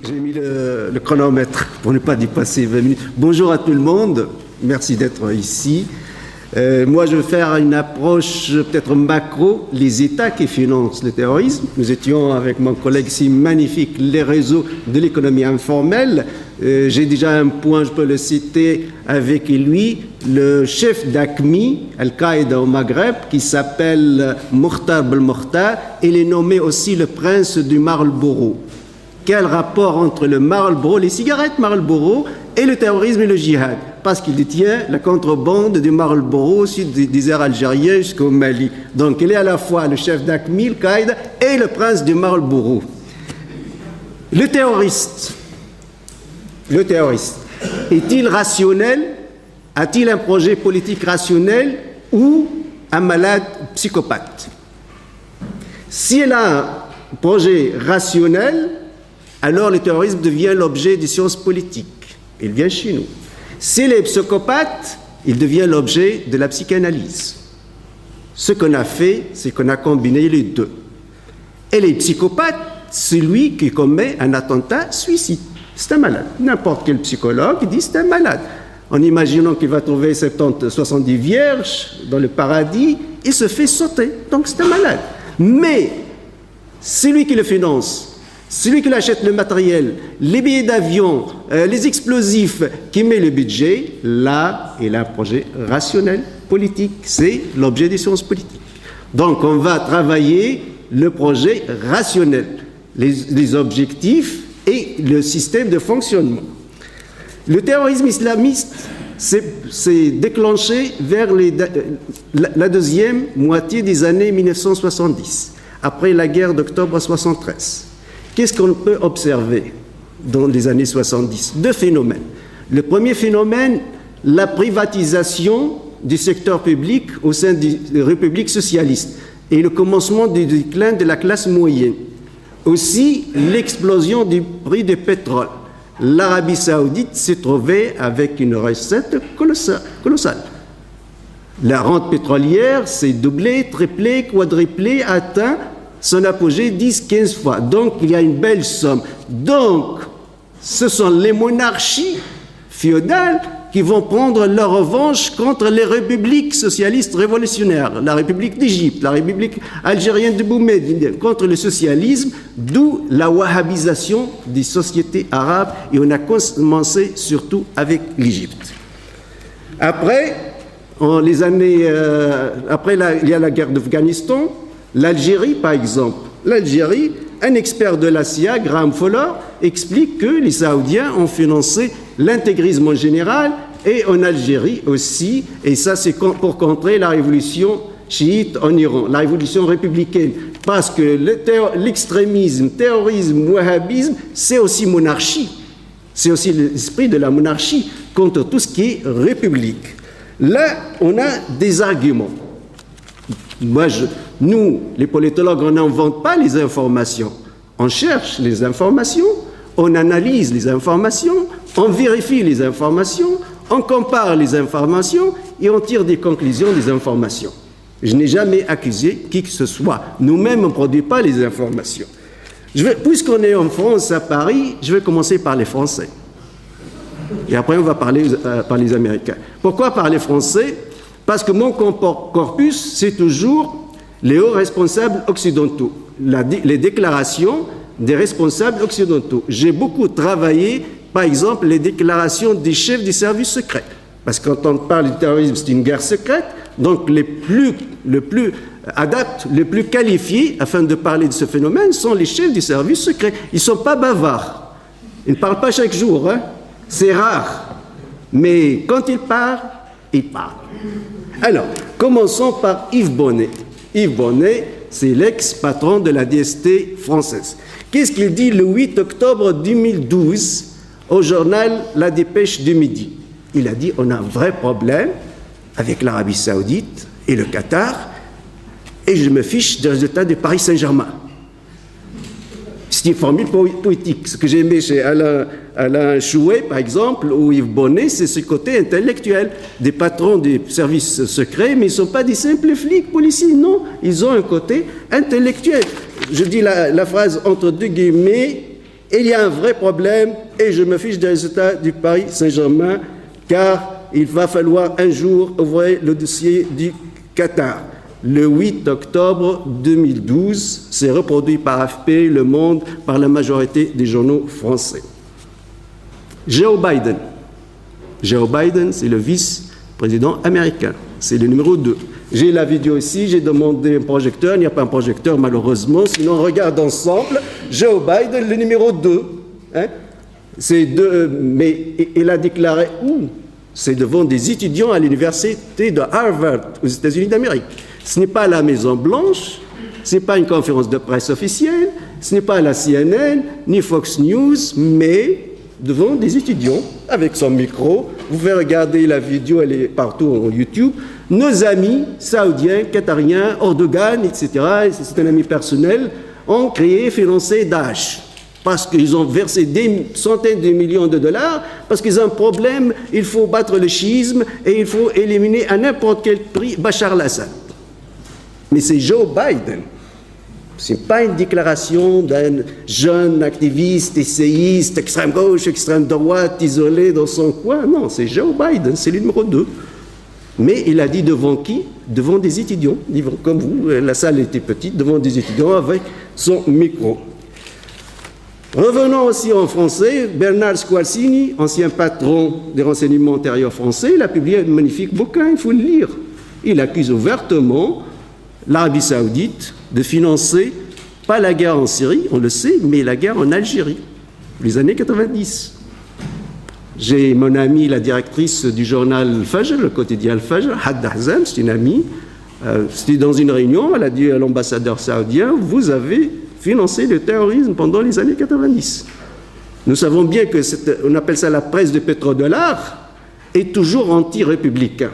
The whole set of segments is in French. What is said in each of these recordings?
J'ai mis le chronomètre pour ne pas dépasser 20 minutes. Bonjour à tout le monde, merci d'être ici. Moi, je vais faire une approche peut-être macro, les États qui financent le terrorisme. Nous étions avec mon collègue si magnifique, les réseaux de l'économie informelle. J'ai déjà un point, je peux le citer avec lui, le chef d'AQMI, Al-Qaïda au Maghreb, qui s'appelle Mukhtar Belmokhtar. Il est nommé aussi le prince du Marlboro. Quel rapport entre le Marlboro, les cigarettes Marlboro, et le terrorisme et le djihad? Parce qu'il détient la contrebande du Marlboro au sud du désert algérien jusqu'au Mali. Donc il est à la fois le chef d'AQMI, Al-Qaïda, et le prince du Marlboro. Le terroriste, est-il rationnel? A-t-il un projet politique rationnel ou un malade psychopathe? S'il a un projet rationnel, alors le terrorisme devient l'objet des sciences politiques. Il vient chez nous. S'il est psychopathe, il devient l'objet de la psychanalyse. Ce qu'on a fait, c'est qu'on a combiné les deux. Et les psychopathes, c'est lui qui commet un attentat suicide. C'est un malade. N'importe quel psychologue dit c'est un malade. En imaginant qu'il va trouver 70 vierges dans le paradis, il se fait sauter. Donc c'est un malade. Mais c'est lui qui le finance. Celui qui achète le matériel, les billets d'avion, les explosifs, qui met le budget, là, il a un projet rationnel, politique. C'est l'objet des sciences politiques. Donc, on va travailler le projet rationnel, les objectifs et le système de fonctionnement. Le terrorisme islamiste s'est déclenché vers la deuxième moitié des années 1970, après la guerre d'octobre 1973. Qu'est-ce qu'on peut observer dans les années 70? Deux phénomènes. Le premier phénomène, la privatisation du secteur public au sein des républiques socialistes et le commencement du déclin de la classe moyenne. Aussi, l'explosion du prix du pétrole. L'Arabie saoudite s'est trouvée avec une recette colossale. La rente pétrolière s'est doublée, triplée, quadruplée, atteint son apogée 10-15 fois. Donc, il y a une belle somme. Donc, ce sont les monarchies féodales qui vont prendre leur revanche contre les républiques socialistes révolutionnaires, la République d'Égypte, la République algérienne de Boumediene, contre le socialisme, d'où la wahhabisation des sociétés arabes, et on a commencé surtout avec l'Égypte. Après, il y a la guerre d'Afghanistan. L'Algérie, par exemple. L'Algérie, un expert de la CIA, Graham Fuller, explique que les Saoudiens ont financé l'intégrisme en général et en Algérie aussi, et ça c'est pour contrer la révolution chiite en Iran, la révolution républicaine, parce que l'extrémisme, terrorisme, wahhabisme, c'est aussi monarchie, c'est aussi l'esprit de la monarchie contre tout ce qui est république. Là, on a des arguments. Nous, les politologues, on n'invente pas les informations. On cherche les informations, on analyse les informations, on vérifie les informations, on compare les informations et on tire des conclusions des informations. Je n'ai jamais accusé qui que ce soit. Nous-mêmes, on ne produit pas les informations. Puisqu'on est en France, à Paris, je vais commencer par les Français. Et après, on va parler par les Américains. Pourquoi par les Français? Parce que mon corpus, c'est toujours les hauts responsables occidentaux, les déclarations des responsables occidentaux. J'ai beaucoup travaillé, par exemple, les déclarations des chefs des services secrets. Parce que quand on parle du terrorisme, c'est une guerre secrète, donc les plus adaptés, les plus qualifiés, afin de parler de ce phénomène, sont les chefs des services secrets. Ils ne sont pas bavards. Ils ne parlent pas chaque jour, hein. C'est rare. Mais quand ils parlent, ils parlent. Alors, commençons par Yves Bonnet. Yves Bonnet, c'est l'ex-patron de la DST française. Qu'est-ce qu'il dit le 8 octobre 2012 au journal La Dépêche du Midi? Il a dit on a un vrai problème avec l'Arabie saoudite et le Qatar, et je me fiche des résultats de Paris Saint-Germain. C'est une formule poétique. Ce que j'aimais chez Alain Chouet, par exemple, ou Yves Bonnet, c'est ce côté intellectuel des patrons des services secrets, mais ils ne sont pas des simples flics policiers, non, ils ont un côté intellectuel. Je dis la phrase entre deux guillemets, il y a un vrai problème et je me fiche des résultats du Paris Saint-Germain car il va falloir un jour ouvrir le dossier du Qatar. Le 8 octobre 2012, c'est reproduit par AFP, Le Monde, par la majorité des journaux français. Joe Biden. Joe Biden, c'est le vice-président américain. C'est le numéro 2. J'ai la vidéo ici, j'ai demandé un projecteur, il n'y a pas un projecteur malheureusement, sinon on regarde ensemble. Joe Biden, le numéro 2. Hein? C'est mais il a déclaré où? C'est devant des étudiants à l'université de Harvard, aux États-Unis d'Amérique. Ce n'est pas la Maison-Blanche, ce n'est pas une conférence de presse officielle, ce n'est pas la CNN, ni Fox News, mais devant des étudiants, avec son micro. Vous pouvez regarder la vidéo, elle est partout en YouTube. Nos amis saoudiens, qatariens, Erdogan, etc., c'est un ami personnel, ont créé et financé Daesh. Parce qu'ils ont versé des centaines de millions de dollars, parce qu'ils ont un problème, il faut battre le chiisme et il faut éliminer à n'importe quel prix Bachar al-Assad. Mais c'est Joe Biden. Ce n'est pas une déclaration d'un jeune activiste, essayiste, extrême gauche, extrême droite, isolé dans son coin. Non, c'est Joe Biden, c'est le numéro 2. Mais il a dit devant qui? Devant des étudiants, comme vous, la salle était petite, devant des étudiants avec son micro. Revenons aussi en français, Bernard Squarcini, ancien patron des renseignements antérieurs français, il a publié un magnifique bouquin, il faut le lire. Il accuse ouvertement l'Arabie Saoudite de financer, pas la guerre en Syrie, on le sait, mais la guerre en Algérie, les années 90. J'ai mon amie, la directrice du journal Al-Fajr, le quotidien Al-Fajr, Hadda Hazam, c'est une amie. C'était dans une réunion, elle a dit à l'ambassadeur saoudien, vous avez financé le terrorisme pendant les années 90. Nous savons bien que on appelle ça la presse de pétrodollars, est toujours anti-républicain.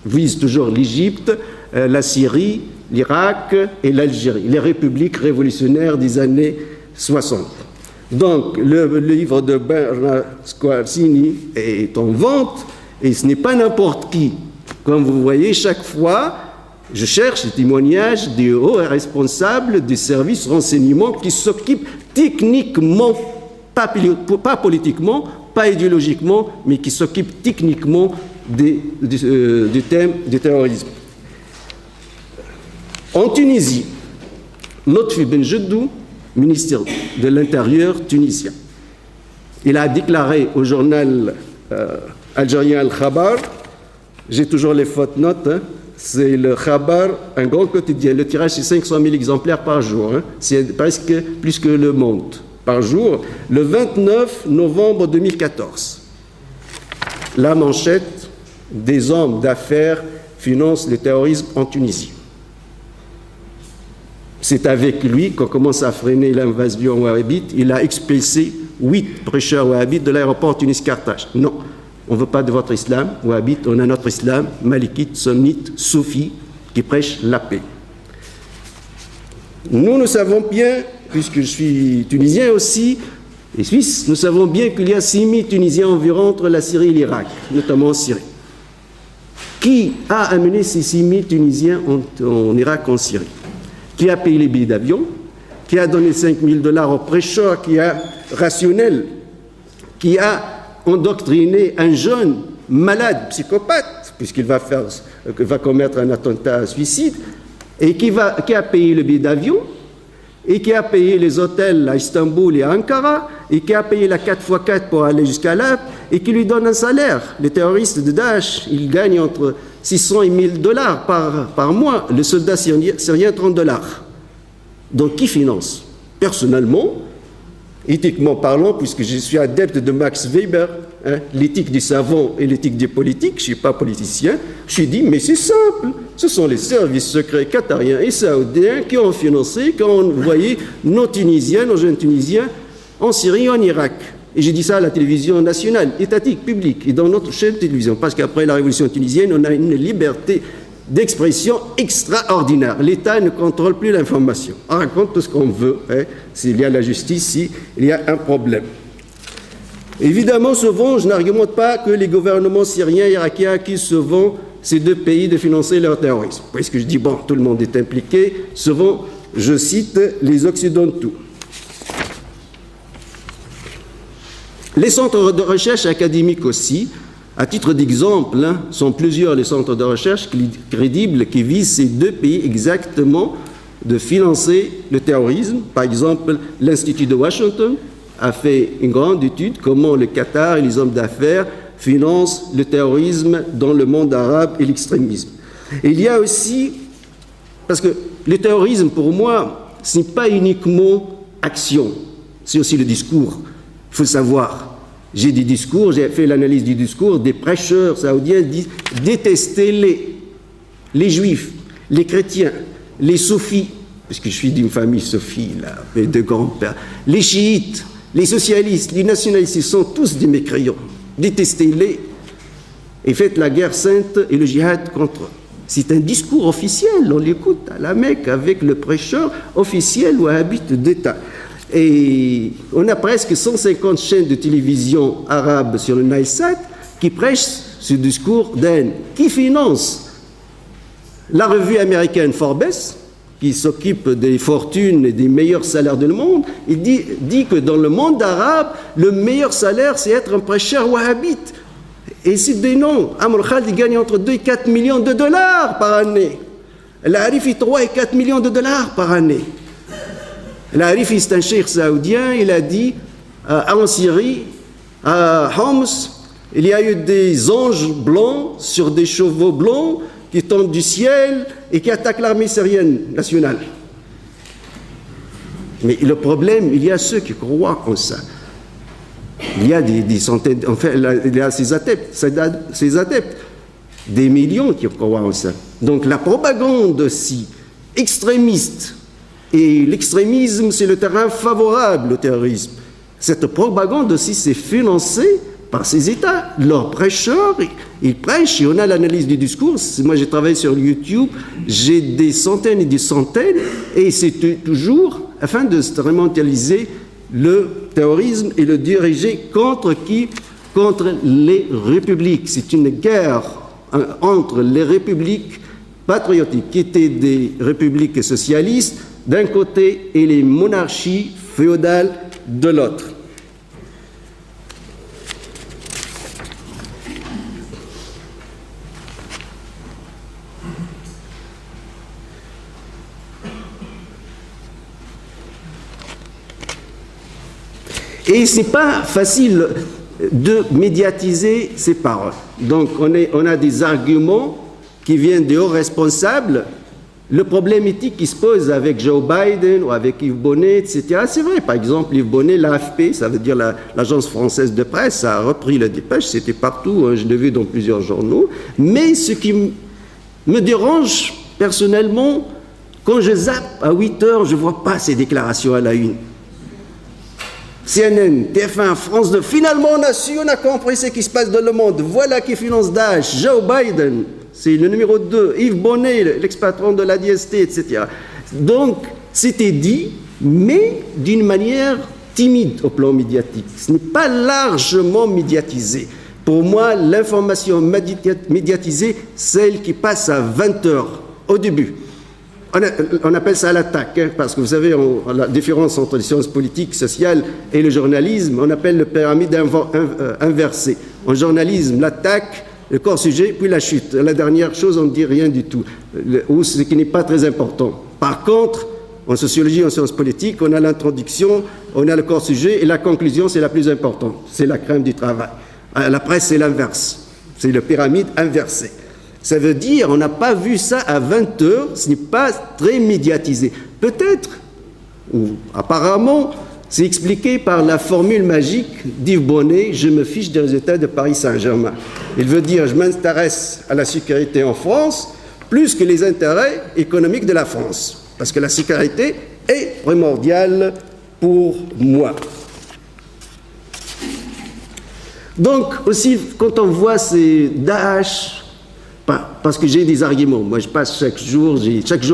Vise toujours l'Égypte, la Syrie, l'Irak et l'Algérie, les républiques révolutionnaires des années 60. Donc, le livre de Bernard Squarcini est en vente, et ce n'est pas n'importe qui. Comme vous voyez, chaque fois, je cherche des témoignages des hauts responsables des services renseignements qui s'occupent techniquement, pas politiquement, pas idéologiquement, mais qui s'occupent techniquement du thème du terrorisme. En Tunisie, Lotfi Ben Jeddou, ministre de l'Intérieur tunisien, il a déclaré au journal algérien Al-Khabar, j'ai toujours les footnotes, hein, c'est le Khabar, un grand quotidien, le tirage c'est 500 000 exemplaires par jour, hein, c'est presque plus que Le Monde par jour, le 29 novembre 2014. La manchette, des hommes d'affaires financent le terrorisme en Tunisie. C'est avec lui qu'on commence à freiner l'invasion wahhabite. Il a expulsé 8 prêcheurs wahhabites de l'aéroport Tunis-Carthage. Non, on ne veut pas de votre islam wahhabite, on a notre islam malikite, sunnite, soufi, qui prêche la paix. Nous savons bien, puisque je suis tunisien aussi, et suisse, nous savons bien qu'il y a 6 000 Tunisiens environ entre la Syrie et l'Irak, notamment en Syrie. Qui a amené ces 6 000 Tunisiens en Irak, en Syrie? Qui a payé les billets d'avion? Qui a donné 5 000 $ au prêcheur qui a rationnel, qui a endoctriné un jeune malade, psychopathe, puisqu'il va commettre un attentat suicide, et qui a payé le billet d'avion, et qui a payé les hôtels à Istanbul et à Ankara, et qui a payé la 4x4 pour aller jusqu'à là, et qui lui donne un salaire. Les terroristes de Daesh, ils gagnent entre 600 et 1000 $ par mois. Le soldat syrien, 30 $. Donc, qui finance? Personnellement, éthiquement parlant, puisque je suis adepte de Max Weber, hein, l'éthique du savant et l'éthique des politiques, je ne suis pas politicien, je suis dit, mais c'est simple, ce sont les services secrets qatariens et saoudiens qui ont financé, qui ont envoyé nos Tunisiens, nos jeunes Tunisiens, en Syrie et en Irak. Et j'ai dit ça à la télévision nationale, étatique, publique, et dans notre chaîne de télévision, parce qu'après la révolution tunisienne, on a une liberté d'expression extraordinaire. L'État ne contrôle plus l'information. On raconte tout ce qu'on veut. Hein. S'il y a la justice, s'il y a un problème. Évidemment, souvent, je n'argumente pas que les gouvernements syriens et irakiens accusent souvent ces deux pays de financer leur terrorisme. Puisque je dis, bon, tout le monde est impliqué, souvent, je cite les Occidentaux. Les centres de recherche académiques aussi, à titre d'exemple, sont plusieurs les centres de recherche crédibles qui visent ces deux pays exactement de financer le terrorisme. Par exemple, l'Institut de Washington a fait une grande étude comment le Qatar et les hommes d'affaires financent le terrorisme dans le monde arabe et l'extrémisme. Et il y a aussi, parce que le terrorisme pour moi, ce n'est pas uniquement action, c'est aussi le discours. Il faut le savoir. J'ai des discours, j'ai fait l'analyse du discours des prêcheurs saoudiens disent détestez les juifs, les chrétiens, les soufis, parce que je suis d'une famille soufie, là, de grands-pères, les chiites, les socialistes, les nationalistes, ils sont tous des mécréants. Détestez-les et faites la guerre sainte et le djihad contre eux. C'est un discours officiel, on l'écoute à la Mecque avec le prêcheur officiel wahhabite d'État. Et on a presque 150 chaînes de télévision arabes sur le Nilesat qui prêchent ce discours d'haine, qui finance la revue américaine Forbes, qui s'occupe des fortunes et des meilleurs salaires du monde. Il dit que dans le monde arabe, le meilleur salaire, c'est être un prêcheur wahhabite. Et c'est des noms. Amr Khalid gagne entre 2 et 4 millions de dollars par année. L'Arifi, 3 et 4 millions de dollars par année. L'Arifi, c'est un cheikh saoudien, il a dit en Syrie, à Homs, il y a eu des anges blancs sur des chevaux blancs qui tombent du ciel et qui attaquent l'armée syrienne nationale. Mais le problème, il y a ceux qui croient en ça. Il y a des centaines, enfin, il y a ces adeptes, des millions qui croient en ça. Donc la propagande aussi extrémiste, et l'extrémisme, c'est le terrain favorable au terrorisme. Cette propagande aussi, c'est financée par ces États. Leurs prêcheurs, ils prêchent, et on a l'analyse du discours. Moi, j'ai travaillé sur YouTube, j'ai des centaines et des centaines, et c'est toujours afin de instrumentaliser le terrorisme et le diriger contre qui? Contre les républiques. C'est une guerre entre les républiques patriotiques, qui étaient des républiques socialistes d'un côté et les monarchies féodales de l'autre. Et ce n'est pas facile de médiatiser ces paroles. Donc on a des arguments qui viennent des hauts responsables. Le problème éthique qui se pose avec Joe Biden ou avec Yves Bonnet, etc., c'est vrai. Par exemple, Yves Bonnet, l'AFP, ça veut dire l'agence française de presse, ça a repris la dépêche, c'était partout, je l'ai vu dans plusieurs journaux. Mais ce qui me dérange personnellement, quand je zappe à 8 heures, je ne vois pas ces déclarations à la une. CNN, TF1, France 2, finalement on a su, on a compris ce qui se passe dans le monde. Voilà qui finance Daesh, Joe Biden, c'est le numéro 2, Yves Bonnet, l'ex-patron de la DST, etc. Donc, c'était dit, mais d'une manière timide au plan médiatique. Ce n'est pas largement médiatisé. Pour moi, l'information médiatisée, celle qui passe à 20 heures au début. On appelle ça l'attaque, hein, parce que vous savez, la différence entre les sciences politiques, sociales et le journalisme, on appelle le pyramide inversée. En journalisme, l'attaque, le corps sujet, puis la chute. La dernière chose, on ne dit rien du tout, ou ce qui n'est pas très important. Par contre, en sociologie, en sciences politiques, on a l'introduction, on a le corps sujet, et la conclusion, c'est la plus importante. C'est la crème du travail. La presse, c'est l'inverse. C'est la pyramide inversée. Ça veut dire, on n'a pas vu ça à 20 heures, ce n'est pas très médiatisé. Peut-être, ou apparemment, c'est expliqué par la formule magique d'Yves Bonnet, je me fiche des résultats de Paris Saint-Germain. Il veut dire, je m'intéresse à la sécurité en France, plus que les intérêts économiques de la France. Parce que la sécurité est primordiale pour moi. Donc, aussi, quand on voit ces Daesh, parce que j'ai des arguments. Moi, je passe chaque jour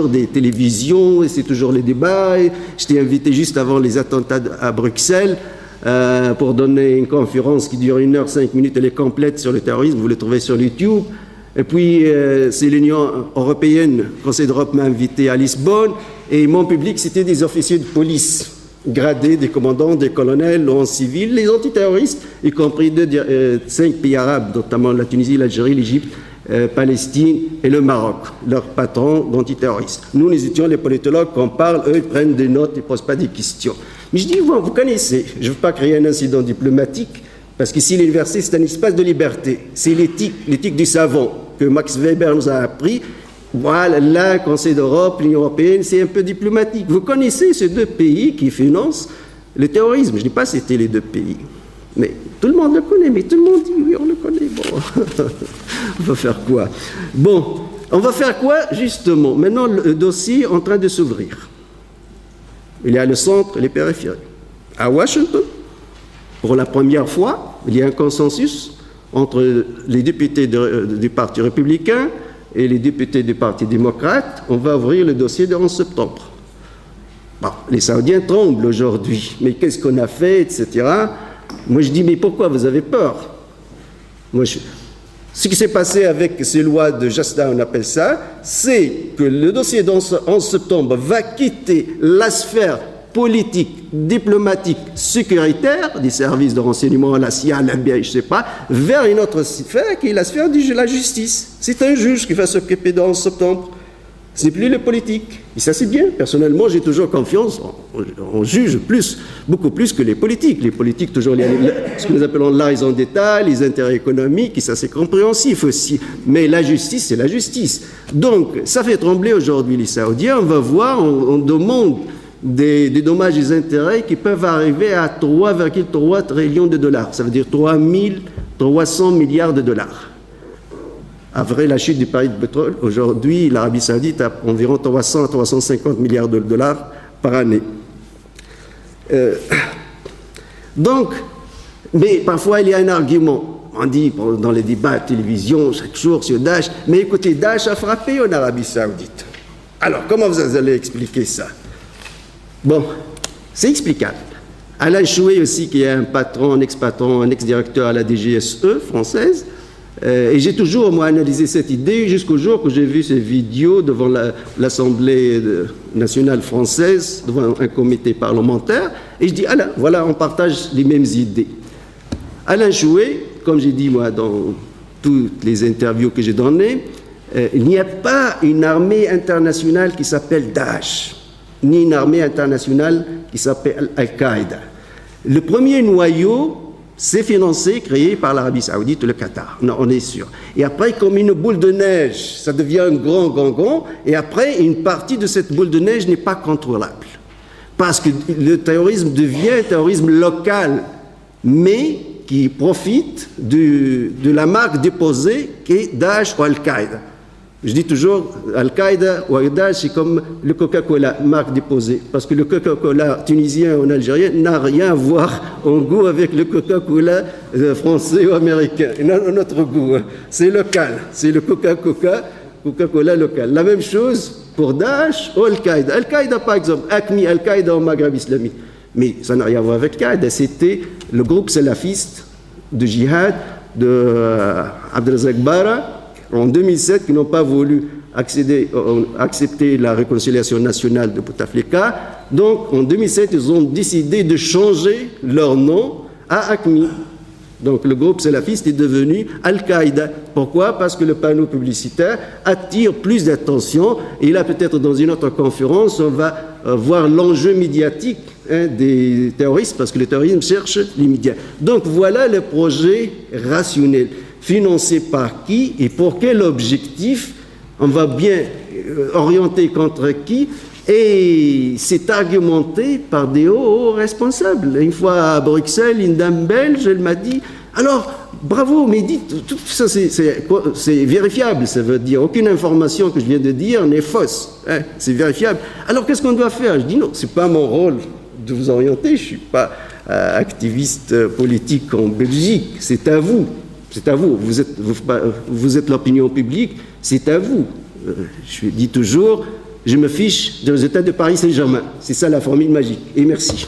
des télévisions, et c'est toujours les débats. J'étais invité juste avant les attentats à Bruxelles pour donner une conférence qui dure 1 heure 5 minutes, elle est complète sur le terrorisme, vous le trouvez sur YouTube. Et puis, c'est l'Union européenne, le Conseil d'Europe m'a invité à Lisbonne, et mon public, c'était des officiers de police. gradés, des commandants, des colonels en civil, les antiterroristes, y compris 5 pays arabes, notamment la Tunisie, l'Algérie, l'Égypte, Palestine et le Maroc, leurs patrons d'antiterroristes. Nous étions les politologues, quand on parle, eux, ils prennent des notes, ils ne posent pas des questions. Mais je dis, vous connaissez, je ne veux pas créer un incident diplomatique, parce qu'ici, l'université, c'est un espace de liberté. C'est l'éthique du savant que Max Weber nous a appris. Voilà, là, le Conseil d'Europe, l'Union européenne, c'est un peu diplomatique. Vous connaissez ces 2 pays qui financent le terrorisme. Je ne dis pas que c'était les 2 pays. Mais tout le monde le connaît, mais tout le monde dit oui, on le connaît. Bon, on va faire quoi? Bon, on va faire quoi justement? Maintenant, le dossier est en train de s'ouvrir. Il y a le centre et les périphéries. À Washington, pour la première fois, il y a un consensus entre les députés du Parti républicain et les députés du Parti démocrate. On va ouvrir le dossier de 11 septembre. Bon, les Saoudiens tremblent aujourd'hui. Mais qu'est-ce qu'on a fait, etc. Moi, je dis, mais pourquoi vous avez peur? Ce qui s'est passé avec ces lois de Jasda, on appelle ça, c'est que le dossier d'11 septembre va quitter la sphère politique, diplomatique, sécuritaire, des services de renseignement, la CIA, la FBI, je ne sais pas, vers une autre sphère qui est la sphère de la justice. C'est un juge qui va s'occuper de 11 septembre. Ce n'est plus le politique. Et ça, c'est bien. Personnellement, j'ai toujours confiance. On juge beaucoup plus que les politiques. Les politiques, toujours, ce que nous appelons la raison d'État, les intérêts économiques, et ça, c'est compréhensif aussi. Mais la justice, c'est la justice. Donc, ça fait trembler aujourd'hui les Saoudiens. On va voir, on demande des dommages et des intérêts qui peuvent arriver à 3,3 trillions de dollars. Ça veut dire 300 milliards de dollars. Après la chute du prix du pétrole, aujourd'hui, l'Arabie saoudite a environ 300 à 350 milliards de dollars par année. Donc, mais parfois, il y a un argument. On dit dans les débats à la télévision, chaque jour sur Daesh, mais écoutez, Daesh a frappé en Arabie saoudite. Alors, comment vous allez expliquer ça? Bon, c'est explicable. Alain Chouet aussi, qui est un patron, un ex-patron, un ex-directeur à la DGSE française, et j'ai toujours, moi, analysé cette idée jusqu'au jour que j'ai vu ces vidéos devant l'Assemblée nationale française, devant un comité parlementaire, et je dis, ah là, voilà, on partage les mêmes idées. Alain Chouet, comme j'ai dit, moi, dans toutes les interviews que j'ai données, il n'y a pas une armée internationale qui s'appelle Daesh, ni une armée internationale qui s'appelle Al-Qaïda. Le premier noyau, c'est financé, créé par l'Arabie saoudite et le Qatar. Non, on est sûr. Et après, comme une boule de neige, ça devient un grand, et après, une partie de cette boule de neige n'est pas contrôlable. Parce que le terrorisme devient un terrorisme local, mais qui profite de la marque déposée qui est Daesh ou Al-Qaïda. Je dis toujours, Al-Qaïda ou Daesh, c'est comme le Coca-Cola, marque déposée. Parce que le Coca-Cola tunisien ou algérien n'a rien à voir en goût avec le Coca-Cola français ou américain. Notre goût, c'est local. C'est le Coca-Cola local. La même chose pour Daesh ou Al-Qaïda. Al-Qaïda, par exemple, ACMI, Al-Qaïda au Maghreb islamique. Mais ça n'a rien à voir avec Al-Qaïda. C'était le groupe salafiste de djihad de Abdelrazak Bara, en 2007, qui n'ont pas voulu accepter la réconciliation nationale de Bouteflika. Donc, en 2007, ils ont décidé de changer leur nom à ACMI. Donc, le groupe salafiste est devenu Al-Qaïda. Pourquoi? Parce que le panneau publicitaire attire plus d'attention. Et là, peut-être dans une autre conférence, on va voir l'enjeu médiatique des terroristes, parce que le terrorisme cherche les médias. Donc, voilà le projet rationnel. Financé par qui et pour quel objectif? On va bien orienter contre qui? Et c'est argumenté par des hauts responsables. Une fois à Bruxelles, une dame belge, elle m'a dit, alors, bravo, mais dites, tout ça c'est vérifiable, ça veut dire aucune information que je viens de dire n'est fausse, c'est vérifiable. Alors qu'est-ce qu'on doit faire? Je dis non, c'est pas mon rôle de vous orienter, je suis pas activiste politique en Belgique, c'est à vous. C'est à vous, vous êtes l'opinion publique, c'est à vous. Je dis toujours, je me fiche des résultats de Paris Saint-Germain. C'est ça la formule magique. Et merci.